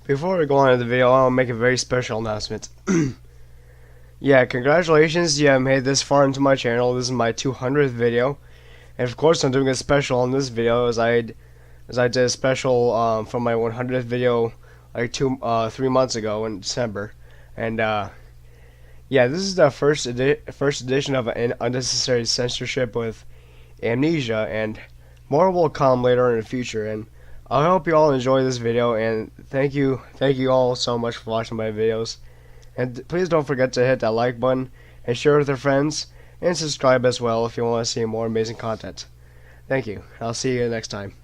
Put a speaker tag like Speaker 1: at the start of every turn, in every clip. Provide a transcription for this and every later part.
Speaker 1: Before we go on to the video, I want to make a very special announcement. Yeah, congratulations, you have made this far into my channel. This is my 200th video. And of course I'm doing a special on this video as I did a special for my 100th video like 3 months ago in December. And yeah, this is the first edition of an unnecessary censorship with Amnesia, and more will come later in the future. And I hope you all enjoy this video, and thank you all so much for watching my videos. And please don't forget to hit that like button and share with your friends, and subscribe as well if you want to see more amazing content. Thank you. I'll see you next time.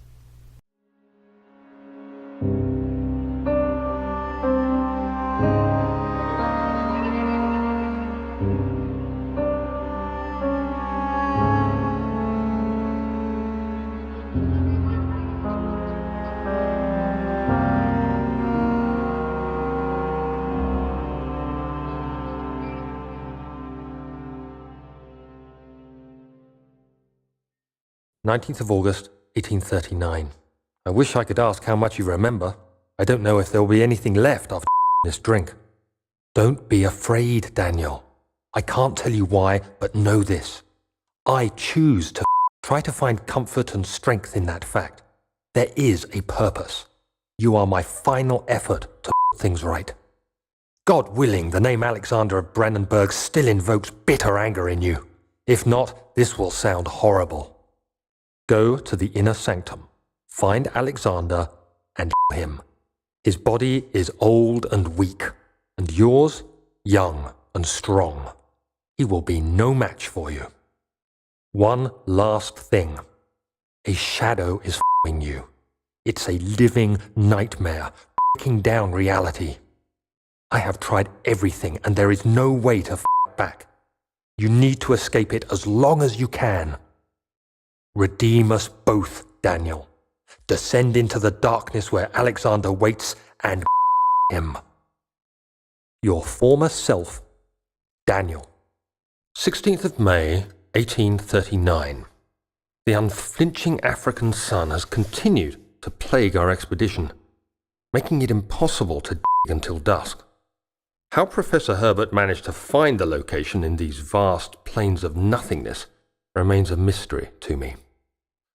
Speaker 2: 19th of August, 1839. I wish I could ask how much you remember. I don't know if there will be anything left after this drink. Don't be afraid, Daniel. I can't tell you why, but know this. I choose to try to find comfort and strength in that fact. There is a purpose. You are my final effort to things right. God willing, the name Alexander of Brandenburg still invokes bitter anger in you. If not, this will sound horrible. Go to the inner sanctum, find Alexander, and him. His body is old and weak, and yours young and strong. He will be no match for you. One last thing. A shadow is f***ing you. It's a living nightmare, breaking down reality. I have tried everything, and there is no way to f*** back. You need to escape it as long as you can. Redeem us both, Daniel. Descend into the darkness where Alexander waits and him. Your former self, Daniel. 16th of May, 1839. The unflinching African sun has continued to plague our expedition, making it impossible to dig until dusk. How Professor Herbert managed to find the location in these vast plains of nothingness remains a mystery to me.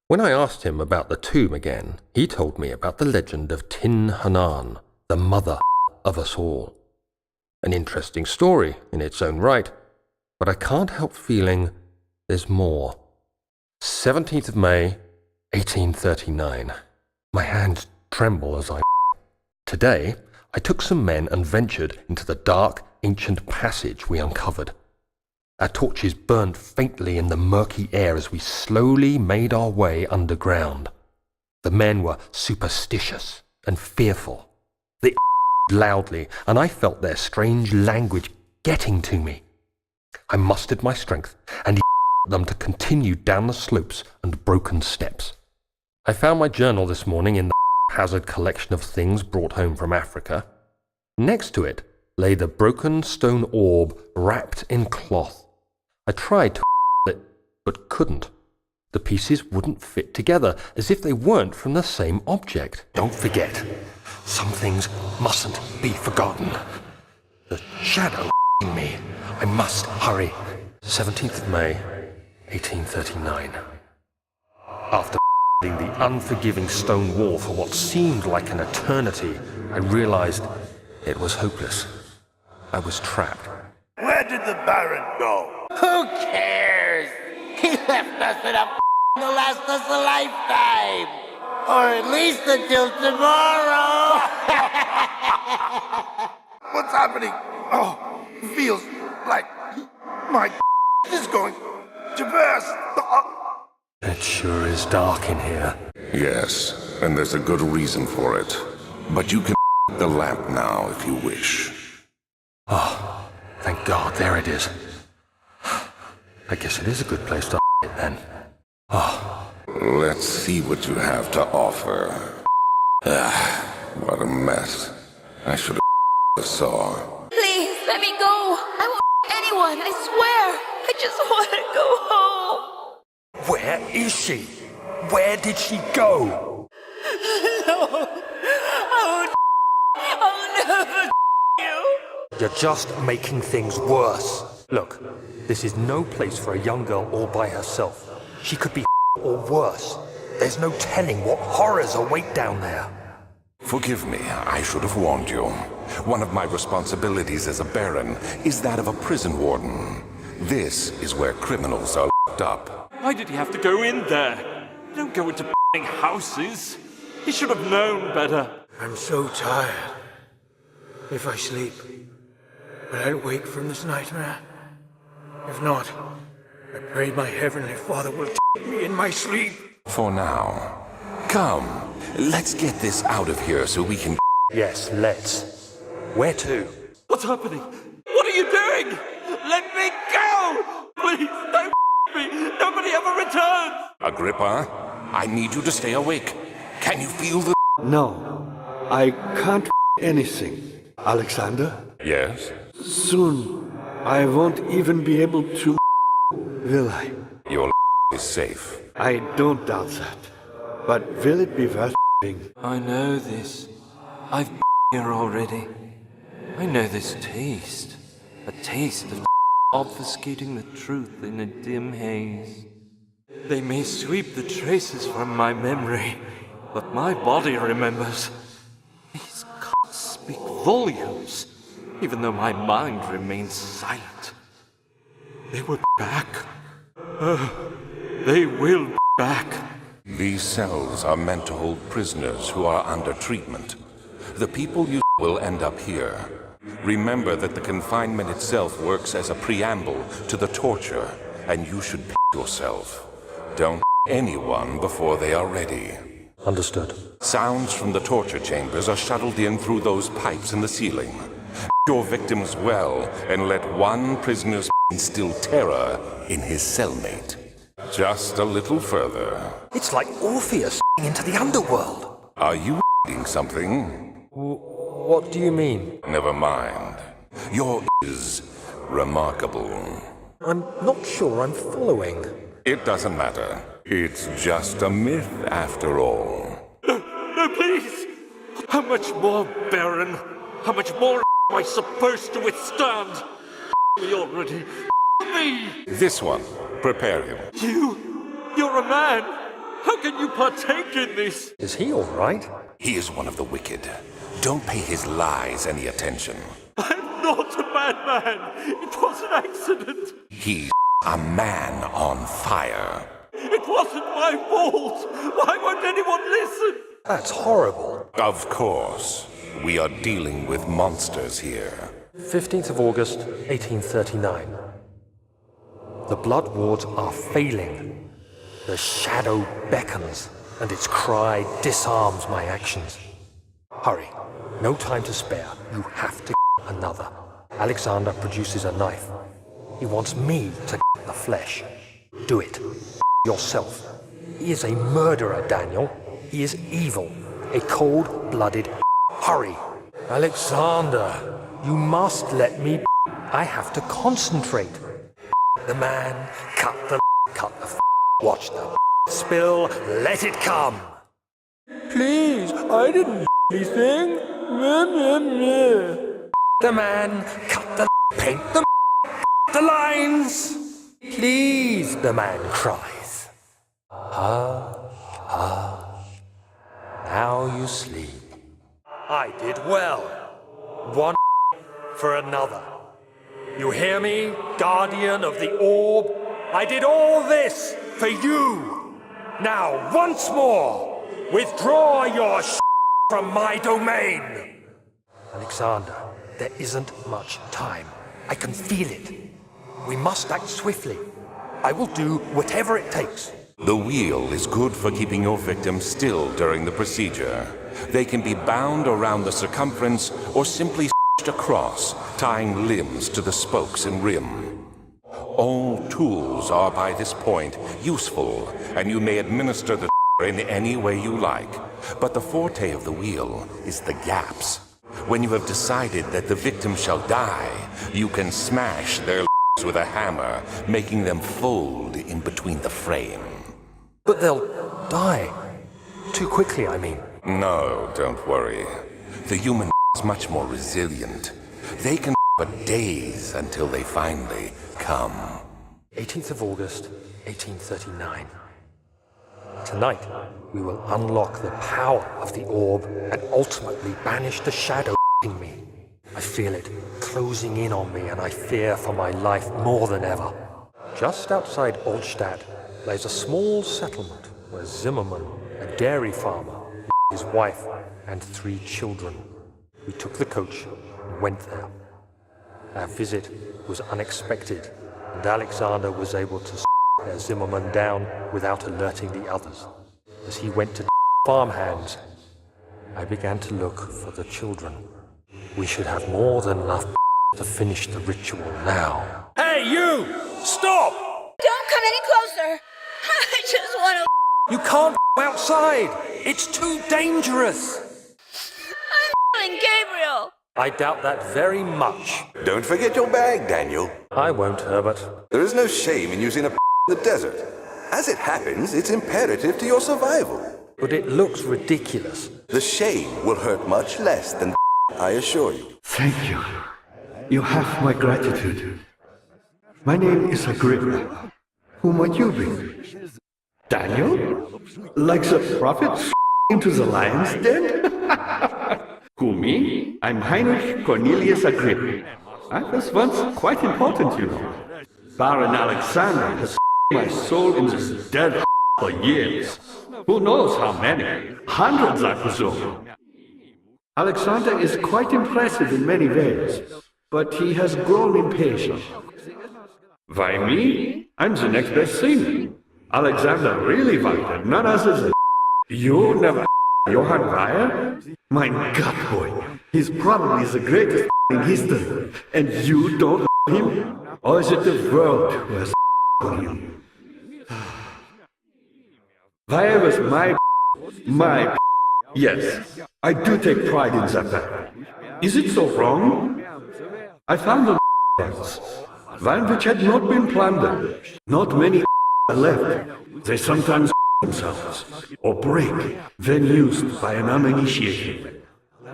Speaker 2: When I asked him about the tomb again, he told me about the legend of Tin Hanan, the mother of us all. An interesting story in its own right, but I can't help feeling there's more. 17th of May, 1839. My hands tremble as I... Today, I took some men and ventured into the dark, ancient passage we uncovered. Our torches burned faintly in the murky air as we slowly made our way underground. The men were superstitious and fearful. They loudly, and I felt their strange language getting to me. I mustered my strength and them to continue down the slopes and broken steps. I found my journal this morning in the hazard collection of things brought home from Africa. Next to it lay the broken stone orb wrapped in cloth. I tried to it, but couldn't. The pieces wouldn't fit together, as if they weren't from the same object. Don't forget, some things mustn't be forgotten. The shadow in me. I must hurry. 17th of May, 1839. After the unforgiving stone wall for what seemed like an eternity, I realized it was hopeless. I was trapped.
Speaker 3: Where did the Baron go?
Speaker 4: Who cares? He left us enough to last us a lifetime. Or at least until tomorrow.
Speaker 3: What's happening? Oh, feels like my is going to burst.
Speaker 2: It sure is dark in here.
Speaker 5: Yes, and there's a good reason for it. But you can the lamp now if you wish.
Speaker 2: Oh, thank God, there it is. I guess it is a good place to it then. Oh.
Speaker 5: Let's see what you have to offer. What a mess. I should have saw.
Speaker 6: Please, let me go. I won't anyone, I swear. I just want to go home.
Speaker 2: Where is she? Where did she go?
Speaker 6: No. Oh, I'll never you.
Speaker 2: You're just making things worse. Look, this is no place for a young girl all by herself. She could be or worse. There's no telling what horrors await down there.
Speaker 5: Forgive me, I should have warned you. One of my responsibilities as a Baron is that of a prison warden. This is where criminals are locked up.
Speaker 7: Why did he have to go in there? Don't go into houses. He should have known better.
Speaker 8: I'm so tired. If I sleep, will I wake from this nightmare? If not, I pray my Heavenly Father will take me in my sleep.
Speaker 5: For now. Come, let's get this out of here so we can...
Speaker 2: Yes, let's. Where to?
Speaker 7: What's happening? What are you doing? Let me go! Please, don't me! Nobody ever returns!
Speaker 5: Agrippa, I need you to stay awake. Can you feel the...
Speaker 9: No, I can't anything. Alexander?
Speaker 5: Yes?
Speaker 9: Soon, I won't even be able to will I?
Speaker 5: Your is safe.
Speaker 9: I don't doubt that. But will it be worth
Speaker 7: I know this. I've here already. I know this taste. A taste of obfuscating the truth in a dim haze. They may sweep the traces from my memory, but my body remembers. These cuts speak volumes, even though my mind remains silent. They were back. They will be back.
Speaker 5: These cells are meant to hold prisoners who are under treatment. The people you will end up here. Remember that the confinement itself works as a preamble to the torture, and you should pick yourself. Don't anyone before they are ready.
Speaker 2: Understood.
Speaker 5: Sounds from the torture chambers are shuttled in through those pipes in the ceiling. Your victims well, and let one prisoner instill terror in his cellmate. Just a little further.
Speaker 2: It's like Orpheus into the underworld.
Speaker 5: Are you eating something?
Speaker 2: What do you mean?
Speaker 5: Never mind. Your is remarkable.
Speaker 2: I'm not sure I'm following.
Speaker 5: It doesn't matter. It's just a myth after all.
Speaker 7: No, please! How much more, Baron? How much more am I supposed to withstand? Me already. Me!
Speaker 5: This one. Prepare him.
Speaker 7: You're a man! How can you partake in this?
Speaker 2: Is he all right?
Speaker 5: He is one of the wicked. Don't pay his lies any attention.
Speaker 7: I'm not a madman! It was an accident!
Speaker 5: He's a man on fire.
Speaker 7: It wasn't my fault! Why won't anyone listen?
Speaker 2: That's horrible.
Speaker 5: Of course. We are dealing with monsters here.
Speaker 2: 15th of August, 1839. The blood wards are failing. The shadow beckons, and its cry disarms my actions. Hurry. No time to spare. You have to another. Alexander produces a knife. He wants me to the flesh. Do it. Yourself. He is a murderer, Daniel. He is evil. A cold-blooded. Hurry. Alexander, you must let me. I have to concentrate. The man, cut the. Watch the spill. Let it come.
Speaker 9: Please, I didn't anything.
Speaker 2: The man, cut the. Paint the lines. Please, the man cries. Now you sleep. I did well. One for another. You hear me, guardian of the orb? I did all this for you. Now, once more, withdraw your from my domain. Alexander, there isn't much time. I can feel it. We must act swiftly. I will do whatever it takes.
Speaker 5: The wheel is good for keeping your victims still during the procedure. They can be bound around the circumference or simply across, tying limbs to the spokes and rim. All tools are by this point useful, and you may administer the in any way you like. But the forte of the wheel is the gaps. When you have decided that the victim shall die, you can smash their with a hammer, making them fold in between the frame.
Speaker 2: But they'll die. Too quickly, I mean.
Speaker 5: No, don't worry. The human is much more resilient. They can for days until they finally come.
Speaker 2: 18th of August, 1839. Tonight, we will unlock the power of the orb and ultimately banish the shadow in me. I feel it closing in on me and I fear for my life more than ever. Just outside Altstadt lays a small settlement where Zimmerman, a dairy farmer, his wife and 3 children. We took the coach and went there. Our visit was unexpected and Alexander was able to their Zimmerman down without alerting the others. As he went to farmhands, I began to look for the children. We should have more than enough to finish the ritual now. Hey, you! Stop!
Speaker 6: Don't come any closer. I just want to.
Speaker 2: You can't outside! It's too dangerous!
Speaker 6: I'm Gabriel.
Speaker 2: I doubt that very much.
Speaker 3: Don't forget your bag, Daniel.
Speaker 2: I won't, Herbert.
Speaker 3: There is no shame in using a in the desert. As it happens, it's imperative to your survival.
Speaker 2: But it looks ridiculous.
Speaker 3: The shame will hurt much less than I assure you.
Speaker 9: Thank you. You have my gratitude. My name is Agrippa. Who might you be? Daniel? Like the prophet into the lion's den? Who, me? I'm Heinrich Cornelius Agrippa. I was once quite important, you know. Baron Alexander has my soul in this dead for years. Who knows how many? Hundreds, I presume. Alexander is quite impressive in many ways, but he has grown impatient. Why me? I'm the next best thing. Alexander really wanted none other than you never Johann Weyer? My God, boy, he's probably the greatest in history, and you don't him? Or is it the world who has him? Weyer was my yes, I do take pride in that fact. Is it so wrong? I found the once, one which had not been plundered. Not many are left. They sometimes themselves, or break, when used by an uninitiated.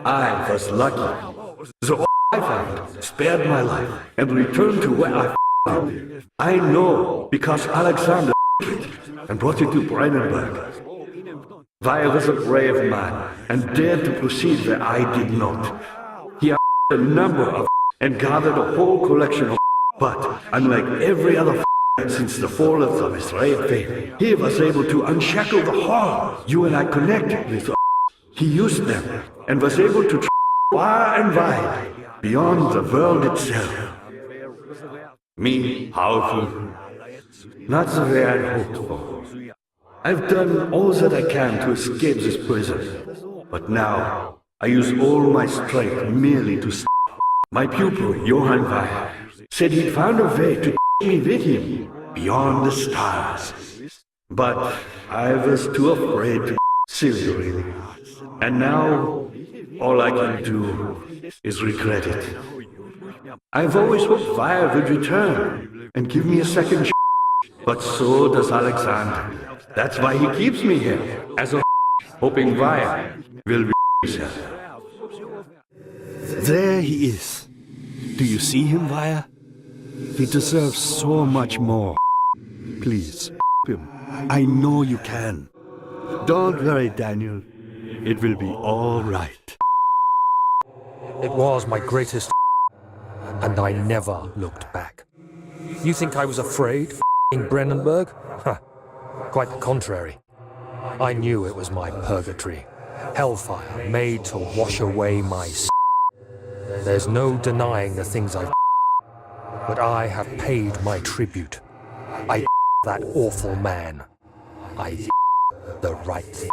Speaker 9: I was lucky. The I found spared my life and returned to where I found it. I know because Alexander it and brought it to Brandenburg. Weyer was a brave man and dared to proceed where I did not. He a number of and gathered a whole collection of but unlike every other since the fall of the Israel faith, he was able to unshackle the horror you and I connected with. He used them and was able to far and wide beyond the world itself. Me, powerful, not the way I hoped for. I've done all that I can to escape this prison, but now I use all my strength merely to my pupil, Johann Weyer, said he'd found a way to me with him beyond the stars. But I was too afraid to silly really. And now all I can do is regret it. I've always hoped Weyer would return and give me a second chance. But so does Alexander. That's why he keeps me here, as a hoping Weyer will be himself.
Speaker 10: There he is. Do you see him, Weyer? He deserves so much more. Please, him. I know you can. Don't worry, Daniel. It will be all right.
Speaker 2: It was my greatest and I never looked back. You think I was afraid in Brandenburg? Quite the contrary. I knew it was my purgatory. Hellfire made to wash away my There's no denying the things I've but I have paid my tribute. I that awful man. I the right thing.